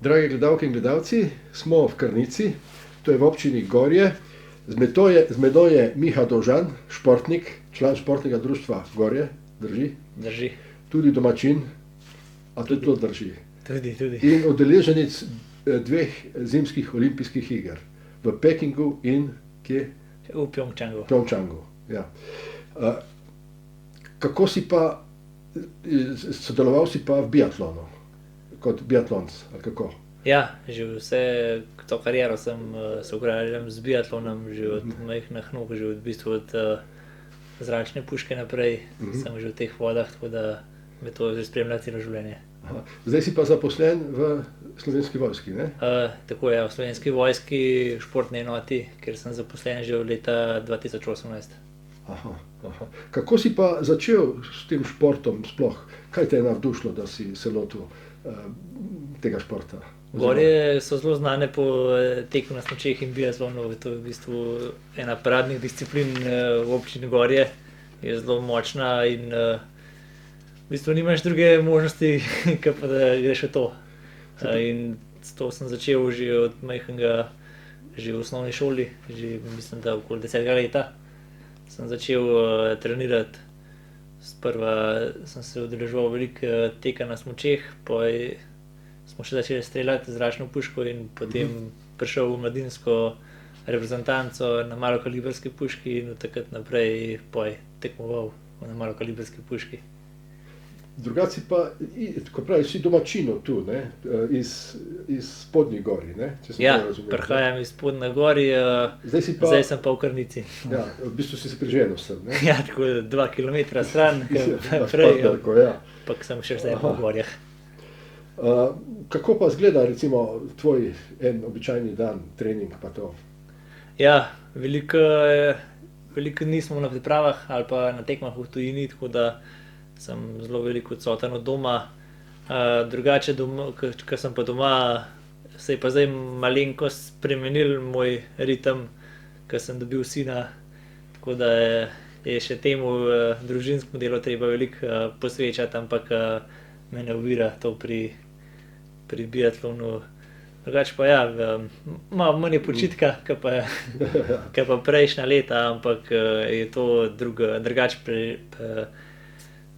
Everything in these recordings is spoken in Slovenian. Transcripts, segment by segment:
Dragi gledalke in gledalci, smo v Krnici, to je v občini Gorje. Z menoj je Miha Dovžan, športnik, član športnega društva Gorje, drži? Drži. Tudi domačin, a tudi to drži. Tudi. In udeleženec dveh zimskih olimpijskih iger v Pekingu in kje? V Pjongčangu. Pjongčangu, ja. Kako si pa, sodeloval si pa v biatlonu, kot biatlonec, ali kako? Ja, že vse to kariero sem se ukvarjal z biatlonom, že od majhnih nog, že v bistvu od zračne puške naprej, sem že v teh vodah, tako da me to že spremlja celo življenje. Aha. Zdaj si pa zaposlen v Slovenski vojski, ne? Tako je, v Slovenski vojski športni enoti, kjer sem zaposlen že od leta 2018. Aha. Kako si pa začel s tem športom sploh? Kaj te je navdušilo, da si se lotil tega športa? Gorje so zelo znane po teku na smučeh in biatlonu. To je v bistvu ena paradnih disciplin v občini Gorje. Je zelo močna in v bistvu nimaš druge možnosti, kot pa da greš v to. In s to sem začel že od majhnega, že v osnovni šoli, že mislim, da okoli 10. leta sem začel trenirati. Sprva sem se udeleževal veliko teka na smučeh, potem smo še začeli streljati zračno puško in potem prišel v mladinsko reprezentanco na malokalibrski puški in od takrat naprej tekmoval na malokalibrski puški. Drugače si pa, ko pravi, si domačinov tu, ne? Iz Spodnjih Gorij, ne? Če sem prav razumel. Prihajam iz Spodnjih Gorij, zdaj sem pa v Krnici. Ja, v bistvu si se priženil sem, ne? Ja, tako 2 kilometra stran, pa sem še zdaj v Gorjah. Kako pa izgleda recimo tvoj en običajni dan, trening pa to? Ja, veliko dni smo na pripravah ali pa na tekmah v tujini, tako da sem zelo veliko odsoten od doma. Drugače, ko sem pa doma, se je pa zdaj malenkost spremenil moj ritem, ko sem dobil sina, tako da je še temu družinskemu delu treba veliko posvečati, ampak me ne ovira to pri biatlonu. Drugače pa ja, malo manj je počitka, kot pa prejšnja leta, ampak je to drugače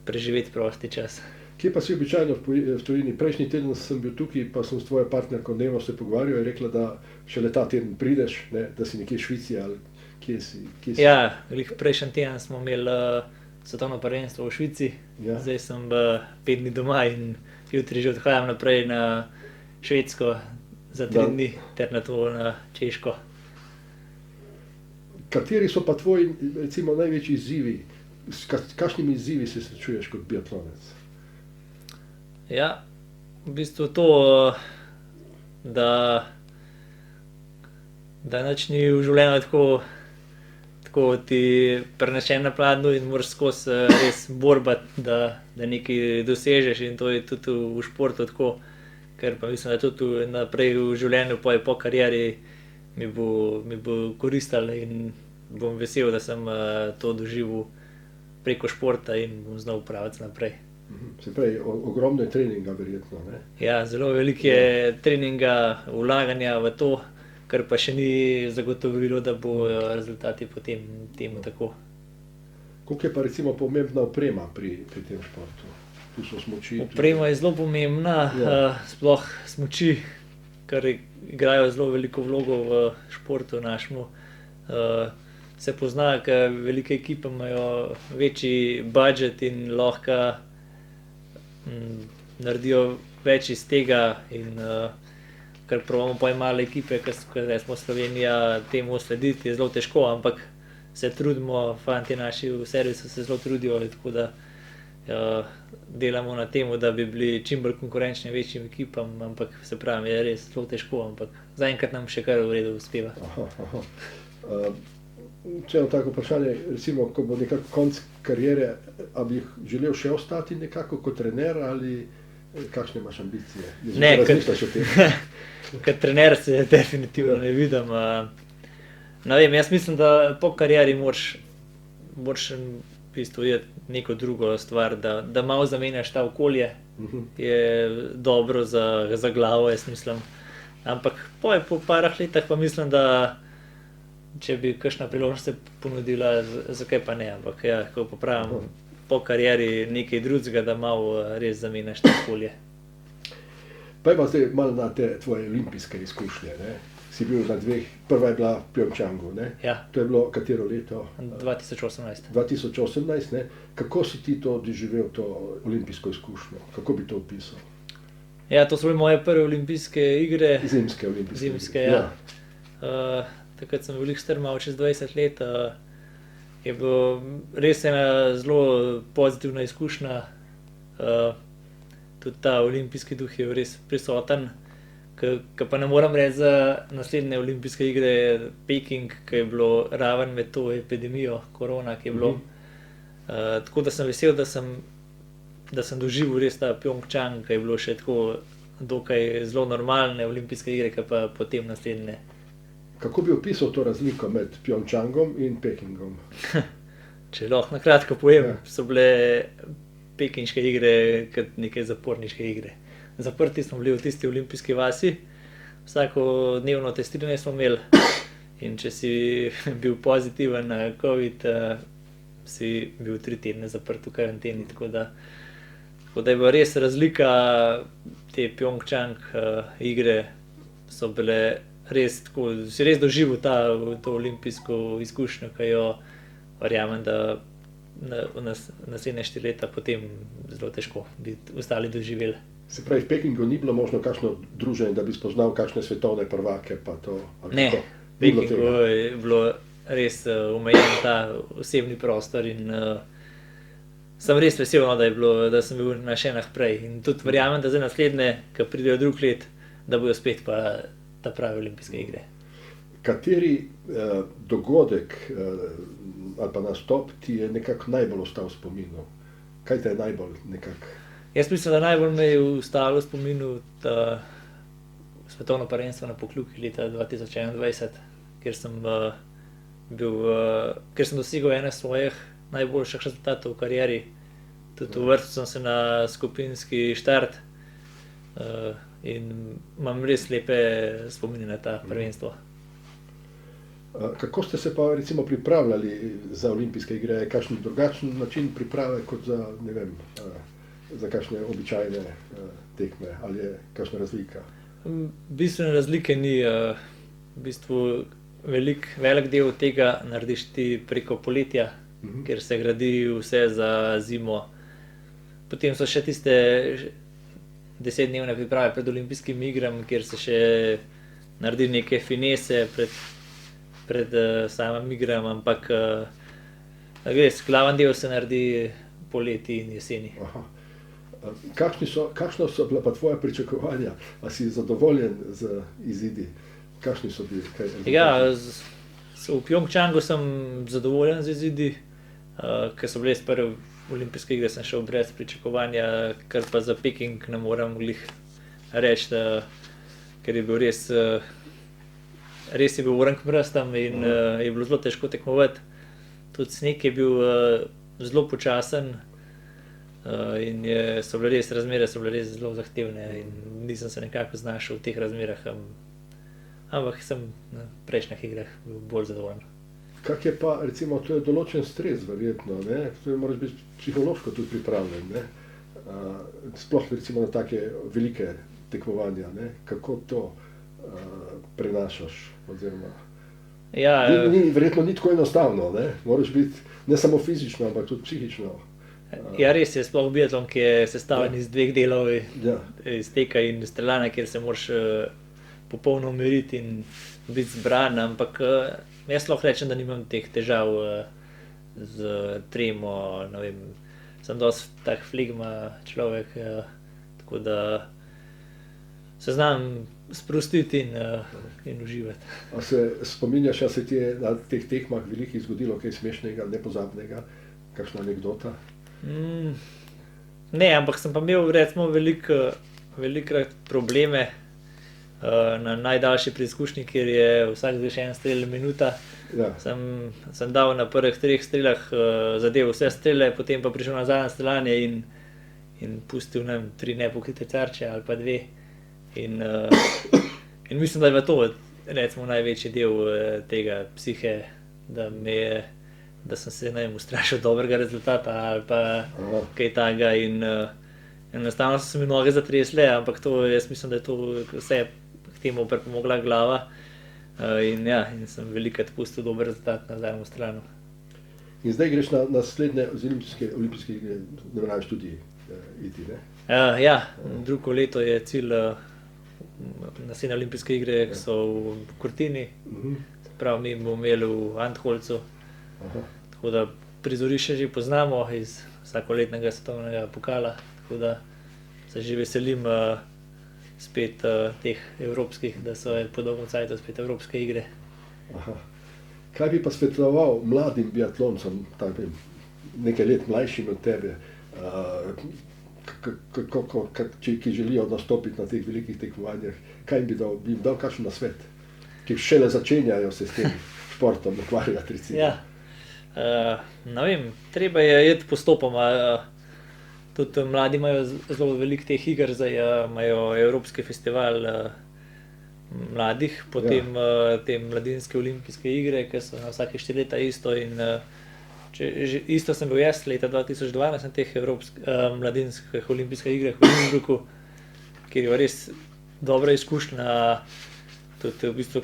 preživeti prosti čas. Kje pa si običajno v tujini? Prejšnji teden sem bil tukaj, pa sem s tvojo partnerko dnevno se pogovarjal, je rekla, da šele ta teden prideš, ne? Da si nekje v Švici ali kje si? Ja, prejšnji teden smo imeli svetovno prvenstvo v Švici, ja. Zdaj sem 5 dni doma in jutri že odhajam naprej na Švedsko za 3 dni ter na to na Češko. Kateri so pa tvoji, recimo, največji izzivi? S kakšnimi izzivi se srečuješ kot biatlonec? Ja, v bistvu to, da nič ni v življenju tako ti prenešen na pladnju in moraš skozi res borbati, da nekaj dosežeš, in to je tudi v športu tako, ker pa mislim, da tudi naprej v življenju po karieri mi bo koristilo in bom vesel, da sem to doživel preko športa in bom znal upraviti naprej. Se pravi, ogromno je treninga verjetno, ne? Ja, zelo veliko je treninga, vlaganja v to, kar pa še ni zagotovilo, da bo rezultati potem temu tako. Koliko je pa recimo pomembna oprema pri tem športu? Tu so smuči. Oprema je zelo pomembna, sploh smuči, ker igrajo zelo veliko vlogo v športu našemu. Se pozna, ker velike ekipe imajo večji budžet in lahko naredijo več iz tega, in ker probamo pa male ekipe, ker smo Slovenija, temu slediti je zelo težko, ampak se trudimo, fantje naši v servisu se zelo trudijo, tako da delamo na tem, da bi bili čim bolj konkurenčni večjim ekipam, ampak se pravi, je res zelo težko, ampak zaenkrat nam še kar v redu uspeva. Če eno tako vprašanje, recimo, ko bo nekako konc kariere, a bi želel še ostati nekako kot trener ali kakšne imaš ambicije? Ne, kot trener se definitivno ne vidim. Ne vem, jaz mislim, da po karieri moraš v bistvu je neko drugo stvar, da malo zamenjaš ta okolje, je dobro za glavo, jaz mislim. Ampak po parah letih pa mislim, da če bi kakšna priložnost se ponudila, zakaj pa ne, ampak ja, ko popravim po karieri nekaj drugega, da malo res zamenjaš to okolje. Pojdiva zdaj malo na te tvoje olimpijske izkušnje, ne? Si bil na dveh, prva je bila v Pjongčangu, ne? Ja. To je bilo katero leto? 2018. 2018, ne? Kako si ti to doživel, to olimpijsko izkušnjo? Kako bi to opisal? Ja, to so bile moje prve olimpijske igre. Zimske olimpijske Zimske, ja. Takrat sem bil star malo čez 20 let. Je bilo res ena zelo pozitivna izkušnja. Tudi ta olimpijski duh je res prisoten. Ka pa ne moram reči za naslednje olimpijske igre Peking, ki je bilo raven med to epidemijo korona, ki je bilo. Tako da sem vesel, da sem doživel res ta Pjongčang, ki je bilo še tako dokaj zelo normalne olimpijske igre, ki pa potem naslednje. Kako bi opisal to razliko med Pjongčangom in Pekingom? Če lahko na kratko povem, so bile pekinške igre kot neke zaporniške igre. Zaprti smo bili v tisti olimpijski vasi, vsakodnevno testiranje smo imeli in če si bil pozitiven na COVID, si bil 3 tedne zaprt v karanteni, tako da je bila res razlika. Te Pjongčang igre so bile res tako, si res doživel to olimpijsko izkušnjo, ki jo verjamem, da naslednje 4 leta potem zelo težko bi ostali doživeli. Se pravi, v Pekingu ni bilo možno kakšno druženje, da bi spoznal kakšne svetovne prvake pa to? Ne, v Pekingu je bilo res omejen ta osebni prostor in sem res vesel, da sem bil na še enih prej. In tudi verjamem, da zdaj naslednje, ki pridejo drug let, da bojo spet pa ta pravi olimpijske igre. Kateri dogodek ali pa nastop ti je nekako najbolj ostal v spominu? Kaj te je najbolj nekako? Jaz mislim, da najbolj me je ostalo v spominu svetovno prvenstvo na Pokljuki leta 2021, kjer sem dosegel ene svojih najboljših rezultatov v karieri. Tudi uvrstil sem se na skupinski štart in imam res lepe spomine na ta prvenstvo. Kako ste se pa recimo pripravljali za olimpijske igre? Je kakšen drugačen način priprave kot za, ne vem, za kakšne običajne tekme, ali je kakšna razlika? Bistvene razlike ni. V bistvu velik del tega narediš ti preko poletja, ker se gradi vse za zimo. Potem so še tiste 10-dnevne priprave pred olimpijskimi igrami, kjer se še naredi neke finese pred samim igram, ampak glaven del se naredi poleti in jeseni. Aha. Kakšna so bila pa tvoja pričakovanja? A si zadovoljen z izidi? Kakšni so bili? Ja, v Pjongčangu sem zadovoljen z izidi, ker so bile prve olimpijske igre, sem šel brez pričakovanja, kar pa za Peking ne morem glih reči, ker je bil res je bil vrh mrastam in je bilo zelo težko tekmovati. Tudi sneg je bil zelo počasen. In so bile res razmere zelo zahtevne in nisem se nekako znašel v teh razmerah, ampak sem na prejšnjih igrah bil bolj zadovoljen. Kak je pa, recimo, to je določen stres verjetno, ne? To moraš biti psihološko tudi pripravljen, ne? Sploh recimo na take velike tekmovanja, ne? Kako to prenašaš oziroma? Ja, verjetno ni tako enostavno, ne? Moraš biti ne samo fizično, ampak tudi psihično. Ja, res je, sploh biatlon, ki je sestavljen iz 2 delov, iz teka in streljanja, kjer se moraš popolno umiriti in biti zbran, ampak jaz lahko rečem, da nimam teh težav z tremo, ne vem, sem dosti tak flegma človek, tako da se znam sprostiti in uživati. A se spominjaš, a se ti je na teh tekmah velikih zgodilo kaj smešnega, nepozabnega, kakšna anekdota? Ne, ampak sem pa imel recimo velikokrat probleme na najdaljši preizkušnji, kjer je vsak zgrešen strel minuta. Ja. Sem dal na prvih 3 strelah, zadev vse strele, potem pa prišel nazaj na streljanje in pustil nam 3 nepokrite tarče ali pa 2. In mislim, da je to recimo največji del tega psihe, da sem se ustrašil dobrega rezultata ali pa kaj takega in enostavno so se mi noge zatresle, ampak jaz mislim, da je to vse k temu pripomogla glava. In sem velikokrat pustil dober rezultat na zadnjem stranu. In zdaj greš na naslednje olimpijske igre, ne rabiš tudi iti, ne? Drugo leto je cilj naslednje olimpijske igre, ki so v Cortini. Se pravi, mi bomo imeli v Antholzu. Tako da prizorišče že poznamo iz vsakoletnega svetovnega pokala, tako da se že veselim spet teh evropskih, da so po dolgem cajtu spet evropske igre. Kaj bi pa svetoval mladim biatloncem, nekaj let mlajšim od tebe, ki želijo nastopiti na teh velikih tekmovanjih, kaj bi jim dal kakšen nasvet, ki šele začenjajo se s tem športom ukvarjati recimo? Ne vem, treba je iti postopoma. Tudi mladi imajo zelo veliko teh iger, zdaj imajo Evropski festival mladih, potem te mladinske olimpijske igre, ki so na vsake 4 leta isto. In isto sem bil jaz leta 2012 na teh mladinskih olimpijskih igrah v Innsbrucku, kjer je res dobra izkušnja, tudi v bistvu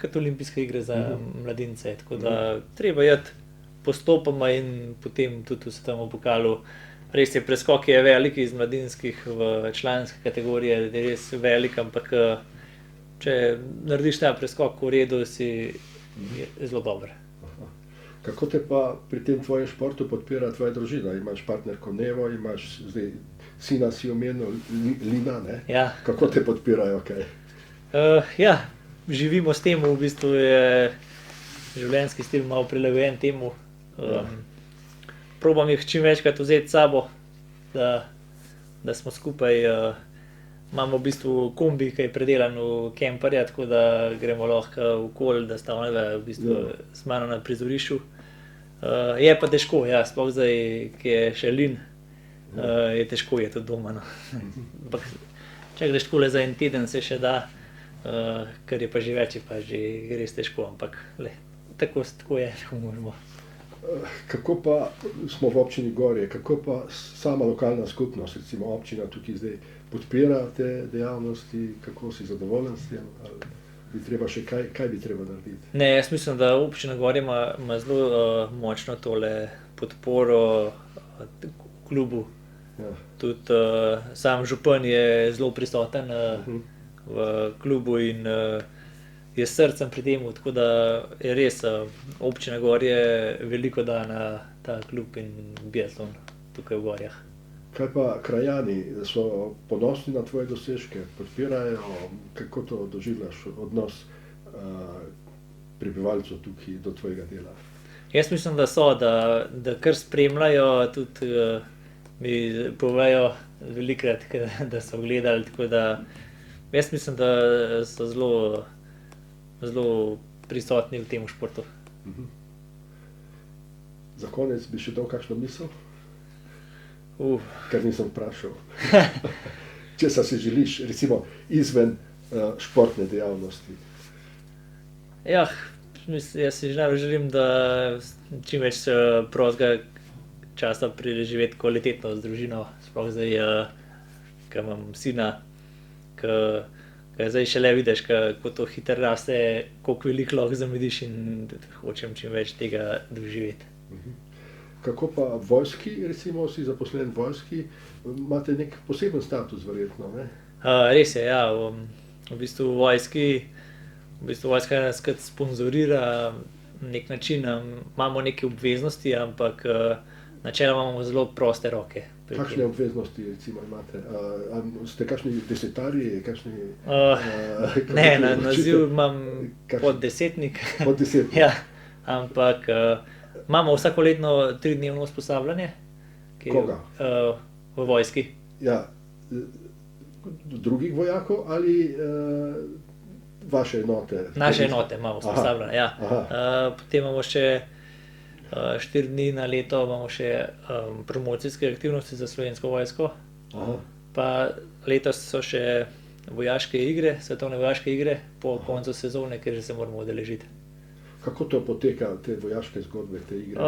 kot olimpijske igre za mladince. Tako da treba iti postopoma in potem tudi v svetovnem pokalu. Res je, preskok je velik iz mladinskih v članske kategorije, je res velik, ampak če narediš ta preskok v redu, je zelo dober. Kako te pa pri tem tvojem športu podpira tvoja družina? Imaš partnerko Nevo, imaš zdaj sina, si omenil, Lina, ne? Ja. Kako te podpirajo, kaj? Živimo s tem, v bistvu je življenjski stil malo prilagojen temu. Probam jih čim večkrat vzeti s sabo, da smo skupaj. Imamo v bistvu kombi, ki je predelan v kemperja, tako da gremo lahko okoli, da sta onadva v bistvu z mano na prizorišču. Je pa težko, sploh zdaj, ki je še Lin, je težko je tudi doma. Ampak če greš takole za en teden, se še da, ker je pa že več, je pa že res težko, ampak tako je, tako moramo. Kako pa smo v občini Gorje, kako pa sama lokalna skupnost, recimo občina tukaj zdaj podpira te dejavnosti, kako si zadovoljen s tem, ali bi treba še kaj bi treba narediti? Ne, jaz mislim, da občina Gorje ima zelo močno tole podporo klubu. Tudi sam župan je zelo prisoten v klubu in je s srcem pri tem, tako da je res občina Gorje veliko da na ta klub in biatlon tukaj v Gorjah. Kaj pa krajani, so ponosni na tvoje dosežke, podpirajo, kako to doživljaš, odnos prebivalcev tukaj do tvojega dela? Jaz mislim, da so, da kar spremljajo, tudi mi povejo velikokrat, da so gledali, tako da jaz mislim, da so zelo prisotni v tem športu. Za konec bi še dal kakšno misel? Ker nisem vprašal. Česa si želiš, recimo, izven športne dejavnosti? Jaz si najbolj želim, da čim več prostega časa preživeti kvalitetno z družino, sploh zdaj, ko imam sina, ko zdaj šele vidiš, kako to hitro raste, koliko veliko lahko zamudiš in hočem čim več tega doživeti. Kako pa v vojski, recimo, si zaposlen v vojski, imate nek poseben status verjetno, ne? Res je, v bistvu vojska nas kot sponzorira na nek način, imamo neke obveznosti, ampak načeloma imamo zelo proste roke. Kakšne obveznosti recimo imate? Ste kakšni desetarji? Ne, naziv imam poddesetnik. Poddesetnik? Ja, ampak imamo vsakoletno 3-dnevno usposabljanje. Koga? V vojski. Ja, drugih vojakov ali vaše enote? Naše enote imamo usposabljene, ja. Potem imamo še 4 dni na leto, imamo še promocijske aktivnosti za Slovensko vojsko. Aha. Pa letos so še vojaške igre, svetovne vojaške igre po koncu sezone, kjer se moramo udeležiti. Kako to poteka, te vojaške zgodbe, te igre,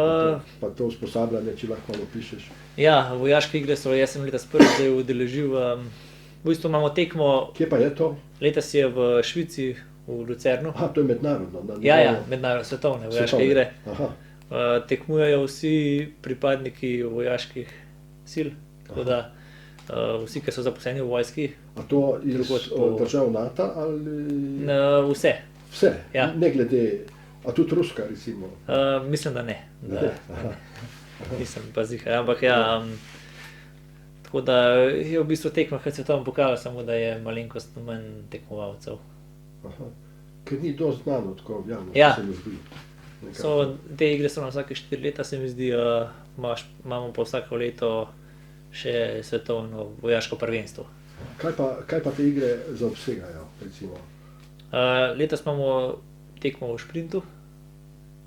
pa to usposabljanje, če lahko malo pišeš? Ja, vojaške igre so, jaz sem letos prvi zdaj udeležil, v bistvu imamo tekmo. Kje pa je to? Letos je v Švici, v Lucernu. Aha, to je mednarodno. Ja, mednarodne svetovne vojaške igre. Aha. Tekmujejo vsi pripadniki vojaških sil, tako da vsi, ki so zaposleni v vojski. A to iz držav NATO ali? Vse. Vse? Ja. Ne glede, a tudi ruska recimo? Mislim, da ne. Nisem pa ziher, ampak ja. Tako da je v bistvu tekma, kot se tam pokaže, samo da je malenkost manj tekmovalcev. Aha. Ker ni dosti znano tako v javnosti, Ja. se mi zdi. Te igre so na vsake 4 leta, se mi zdi, imamo pa vsako leto še svetovno vojaško prvenstvo. Kaj pa te igre zaobsegajo, recimo? Letos imamo tekmo v šprintu,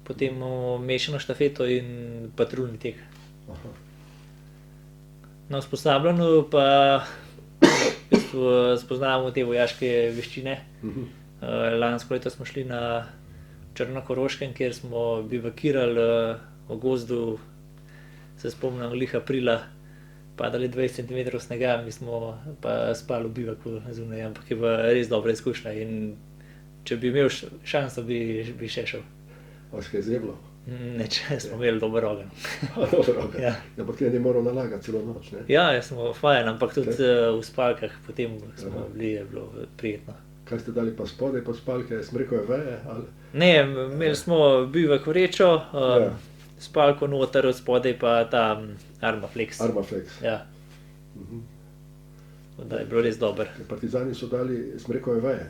potem imamo mešano štafeto in patruljni tek. Aha. Na usposabljanju pa v bistvu spoznavamo te vojaške veščine. Lansko leto smo šli na Črnokoroškem, kjer smo bivakirali v gozdu, se spomnim, glih aprila, padali 20 cm snega, mi smo pa spali v bivaku zunaj, ampak je bila res dobra izkušnja in če bi imel šanso, bi še šel. Vas kaj zeblo? Neč, smo imeli dober ogenj. Dober ogenj. Ja. Ampak ne moral nalagati celo noč, ne? Ja, smo fajn, ampak tudi v spalkah potem smo bili, je bilo prijetno. Kaj ste dali pa spodaj pod spalke, smrekove veje? Ali? Ne, imeli smo bivak vrečo, spalko noter, od spodaj pa ta Armaflex. Armaflex. Ja. Da je bilo res dober. Partizani so dali smrekove veje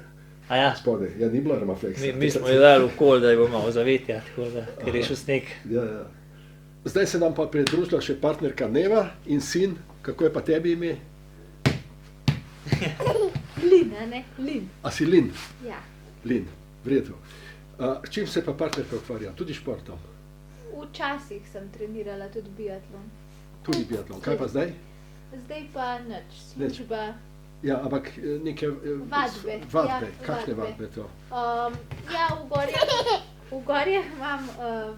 A ja, spodaj, ja ni bilo Armaflex. mi smo jo dali v kol, da je bilo malo zavetja, tako da, ker je šel sneg. Ja, ja. Zdaj se nam pa pridružila še partnerka Neva in sin, kako je pa tebi ime? Lin, a ne? Lin. A si Lin? Ja. Lin, v redu. S čim se pa partnerka ukvarja? Tudi športom? Včasih sem trenirala tudi biatlon. Tudi biatlon. Kaj pa zdaj? Zdaj pa nič, služba. Ja, ampak neke Vadbe. Vadbe. Ja, Kakšne vadbe. vadbe to? Ja, v Gorjah imam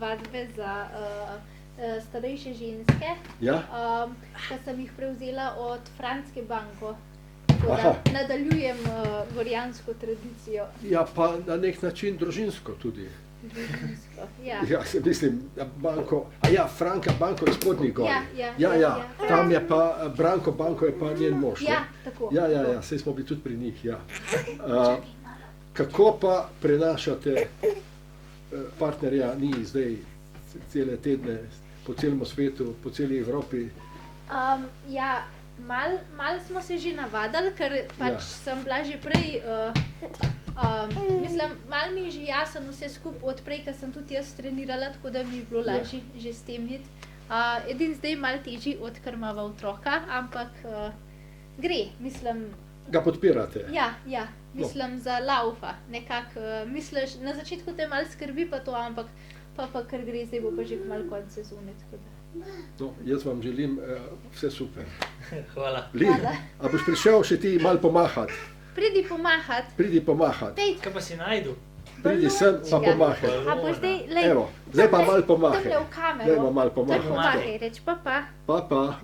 vadbe za starejše ženske, Ja? ki sem jih prevzela od Franske Banko. Aha. Nadaljujem gorjansko tradicijo. Ja, pa na nek način družinsko tudi. Družinsko, ja. Ja, se mislim, Banko, Franka Banko iz Spodnjih Gor. Ja. Tam je pa, Branko Banko je pa njen mož, ne? Ja, tako. Ja, saj smo bili tudi pri njih, ja. Kako pa prenašate partnerja, ni zdaj cele tedne po celem svetu, po celi Evropi? Ja, mal smo se že navadili, ker pač sem bila že prej, mislim, malo mi je že jasen vse skupaj od prej, ker sem tudi jaz trenirala, tako da mi je bilo lažje že s tem iti. Edino zdaj malo težji, odkar imava otroka, ampak gre, mislim. Ga podpirate? Ja, mislim za laufa, nekako misliš, na začetku te malo skrbi pa to, ampak pa kar gre, zdaj bo pa že malo konec sezone, tako da. No, jaz vam želim vse super. Hvala. Lin, a boš prišel še ti malo pomahati? Pridi pomahati. Pridi pomahati. Kaj pa si najdu? Pridi sem pa pomahaj. A boš zdaj, lej, Evo, zdaj pa malo pomahaj. tamle v kamero. Zdaj pa malo Zdaj pomahaj. pomahaj, reč pa. Pa.